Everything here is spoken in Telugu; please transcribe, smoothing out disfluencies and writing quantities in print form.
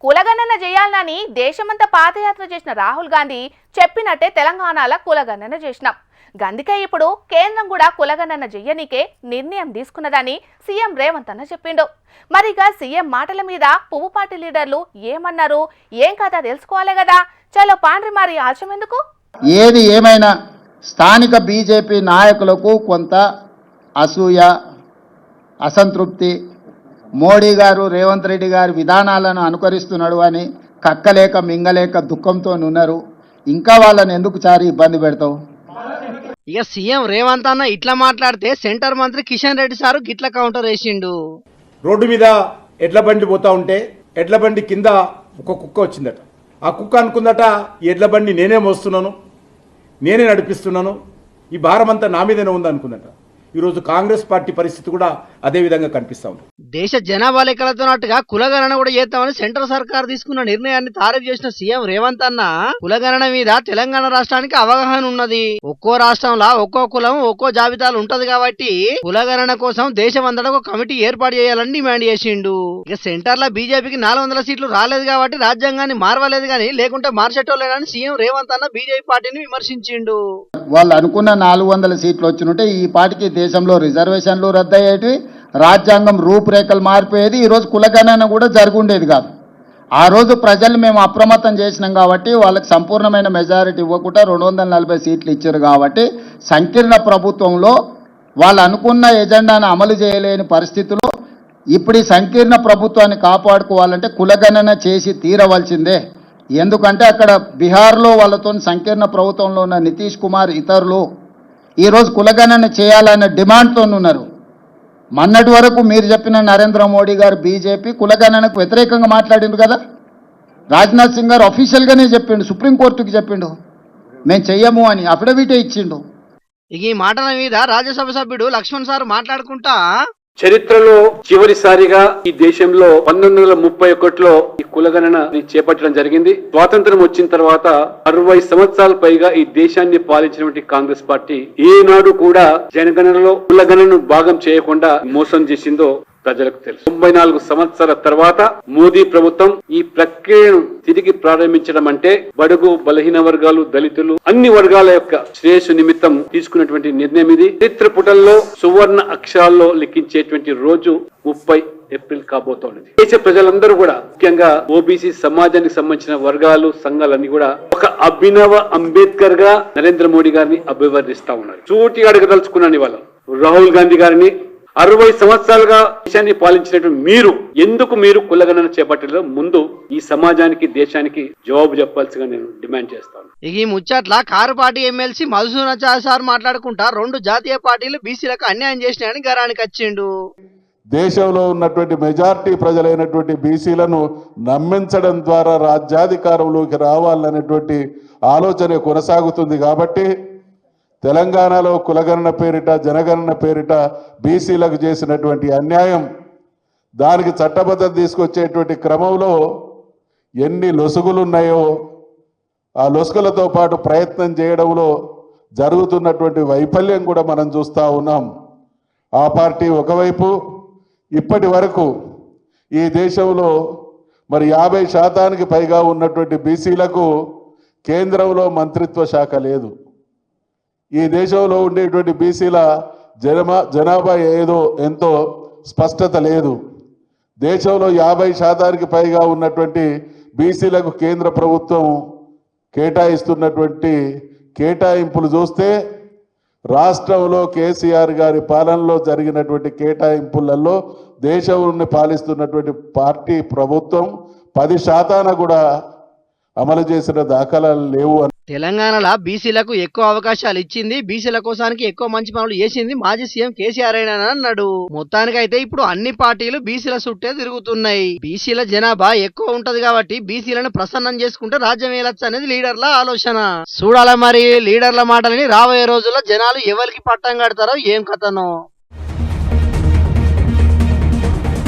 కులగణన చేయాలని దేశమంతా పాదయాత్ర చేసిన రాహుల్ గాంధీ చెప్పినట్టే తెలంగాణలో కులగణన చేసినాం. గందుకే ఇప్పుడు కేంద్రం కూడా కులగణన చెయ్యనికే నిర్ణయం తీసుకున్నదని సీఎం రేవంత్ అన్న చెప్పిండు. మరిగా సీఎం మాటల మీద పువ్వు పార్టీ లీడర్లు ఏమన్నారు, ఏం కథ తెలుసుకోవాలి కదా. చలో పాండ్రి మరి ఆలస్యం ఎందుకు. ఏది ఏమైనా స్థానిక బీజేపీ నాయకులకు కొంత అసూయ, అసంతృప్తి, మోడీ గారు రేవంత్ రెడ్డి గారి విధానాలను అనుకరిస్తున్నాడు అని కక్కలేక మింగలేక దుఃఖంతో ఉన్నారు. ఇంకా వాళ్ళని ఎందుకు చారి ఇబ్బంది పెడతావు? ఇక సీఎం రేవంత్ అన్న ఇట్లా మాట్లాడితే సెంటర్ మంత్రి కిషన్ రెడ్డి సారు గిట్ల కౌంటర్ వేసిండు. రోడ్డు మీద ఎడ్ల బండి పోతా ఉంటే ఎడ్ల బండి కింద ఒక కుక్క వచ్చిందట. ఆ కుక్క అనుకుందట ఈ ఎడ్ల బండి నేనే మోస్తున్నాను, నేనే నడిపిస్తున్నాను, ఈ భారం అంతా నా మీదనే ఉంది అనుకుందట. ఈరోజు కాంగ్రెస్ పార్టీ పరిస్థితి కూడా అదే విధంగా కనిపిస్తా ఉంది. దేశ జనాభా లెక్కలతోనట్టుగా కులగణన కూడా చేద్దామని సెంట్రల్ సర్కార్ తీసుకున్న నిర్ణయాన్ని తారీఫ్ చేసిన సీఎం రేవంత్ అన్న కులగణన మీద తెలంగాణ రాష్ట్రానికి అవగాహన ఉన్నది. ఒక్కో రాష్ట్రంలో ఒక్కో కులం ఒక్కో జాబితాలు ఉంటది కాబట్టి కులగణన కోసం దేశమంతటా ఒక కమిటీ ఏర్పాటు చేయాలని డిమాండ్ చేసిండు. ఇక సెంటర్ లో బీజేపీకి 400 సీట్లు రాలేదు కాబట్టి రాజ్యాంగాన్ని మార్వలేదు గానీ లేకుంటే మార్చేటోలేనని సీఎం రేవంత్ అన్న బీజేపీ పార్టీని విమర్శించిండు. వాళ్ళు అనుకున్న 400 సీట్లు వచ్చినుంటే ఈ పార్టీకి దేశంలో రిజర్వేషన్లు రద్దయ్యేటివి, రాజ్యాంగం రూపురేఖలు మారిపోయేది, ఈరోజు కులగణన కూడా జరుగుండేది కాదు. ఆ రోజు ప్రజలు మేము అప్రమత్తం చేసినాం కాబట్టి వాళ్ళకి సంపూర్ణమైన మెజారిటీ ఇవ్వకుండా 240 సీట్లు ఇచ్చారు కాబట్టి సంకీర్ణ ప్రభుత్వంలో వాళ్ళు అనుకున్న ఎజెండాను అమలు చేయలేని పరిస్థితుల్లో ఇప్పుడు ఈ సంకీర్ణ ప్రభుత్వాన్ని కాపాడుకోవాలంటే కులగణన చేసి తీరవలసిందే. ఎందుకంటే అక్కడ బీహార్లో వాళ్ళతో సంకీర్ణ ప్రభుత్వంలో ఉన్న నితీష్ కుమార్ ఇతరులు ఈరోజు కులగణన చేయాలన్న డిమాండ్తో ఉన్నారు. మొన్నటి వరకు మీరు చెప్పిన నరేంద్ర మోడీ గారు బీజేపీ కులగణనకు వ్యతిరేకంగా మాట్లాడిండు కదా. రాజ్నాథ్ సింగ్ గారు అఫీషియల్గానే చెప్పిండు, సుప్రీంకోర్టుకి చెప్పిండు మేము చెయ్యము అని, అఫిడవిటే ఇచ్చిండు. ఇక ఈ మాటల మీద రాజ్యసభ సభ్యుడు లక్ష్మణ్ సార్ మాట్లాడుకుంటా చరిత్రలో చివరిసారిగా ఈ దేశంలో 1931లో ఈ కులగణన చేపట్టడం జరిగింది. స్వాతంత్రం వచ్చిన తర్వాత 60 సంవత్సరాల పైగా ఈ దేశాన్ని పాలించినటువంటి కాంగ్రెస్ పార్టీ ఏనాడు కూడా జనగణనలో కులగణను భాగం చేయకుండా మోసం చేసిందో ప్రజలకు తెలుసు. 94 సంవత్సరాల తర్వాత మోదీ ప్రభుత్వం ఈ ప్రక్రియను తిరిగి ప్రారంభించడం అంటే బడుగు బలహీన వర్గాలు, దళితులు, అన్ని వర్గాల యొక్క శ్రేయస్సు నిమిత్తం తీసుకున్నటువంటి నిర్ణయం ఇది. చరిత్ర పుటల్లో సువర్ణ అక్షరాల్లో లిఖించేటువంటి రోజు 30 ఏప్రిల్ కాబోతోంది. దేశ ప్రజలందరూ కూడా ముఖ్యంగా ఓబీసీ సమాజానికి సంబంధించిన వర్గాలు, సంఘాలన్నీ కూడా ఒక అభినవ అంబేద్కర్ గా నరేంద్ర మోడీ గారిని అభివర్ణిస్తా ఉన్నారు. సూటిగా అడగదలుచుకున్నాను ఇవాళ రాహుల్ గాంధీ గారిని, 60 సంవత్సరాలుగా దేశాన్ని పాలించినటువంటి మీరు కులగణన చేపట్టడంలో ముందు ఈ సమాజానికి, దేశానికి జవాబు చెప్పాల్సిగా నేను డిమాండ్ చేస్తాను. ఈ ముచ్చట్ల car party MLC Madhusudanachari sir మాట్లాడుకుంటా 2 జాతీయ పార్టీలు బీసీలకు అన్యాయం చేసినాయని గరానికి వచ్చిండు. దేశంలో ఉన్నటువంటి మెజారిటీ ప్రజలైనటువంటి బీసీలను నమ్మించడం ద్వారా రాజ్యాధికారంలోకి రావాలనేటువంటి ఆలోచన కొనసాగుతుంది. కాబట్టి తెలంగాణలో కులగణన పేరిట, జనగణన పేరిట బీసీలకు చేసినటువంటి అన్యాయం, దానికి చట్టబద్ధత తీసుకొచ్చేటువంటి క్రమంలో ఎన్ని లొసుగులు ఉన్నాయో ఆ లొసుగులతో పాటు ప్రయత్నం చేయడంలో జరుగుతున్నటువంటి వైఫల్యం కూడా మనం చూస్తూ ఉన్నాం. ఆ పార్టీ ఒకవైపు ఇప్పటి వరకు ఈ దేశంలో మరి 50% పైగా ఉన్నటువంటి బీసీలకు కేంద్రంలో మంత్రిత్వ శాఖ లేదు. ఈ దేశంలో ఉండేటువంటి బీసీల జనాభా ఎంతో స్పష్టత లేదు. దేశంలో 50% పైగా ఉన్నటువంటి బీసీలకు కేంద్ర ప్రభుత్వం కేటాయిస్తున్నటువంటి కేటాయింపులు చూస్తే రాష్ట్రంలో కేసీఆర్ గారి పాలనలో జరిగినటువంటి కేటాయింపులలో దేశంలో పాలిస్తున్నటువంటి పార్టీ ప్రభుత్వం 10% కూడా అమలు చేసిన దాఖలాలు లేవు. తెలంగాణలో బీసీలకు ఎక్కువ అవకాశాలు ఇచ్చింది, బీసీల కోసానికి ఎక్కువ మంచి పనులు చేసింది మాజీ సీఎం కేసీఆర్ అన్నాడు. మొత్తానికైతే ఇప్పుడు అన్ని పార్టీలు బీసీల చుట్టే తిరుగుతున్నాయి. బీసీల జనాభా ఎక్కువ ఉంటది కాబట్టి బీసీలను ప్రసన్నం చేసుకుంటే రాజ్యం ఏలొచ్చు అనేది లీడర్ల ఆలోచన. చూడాల మరి లీడర్ల మాటలని రాబోయే రోజుల్లో జనాలు ఎవరికి పట్టం కడతారో ఏం కథనో.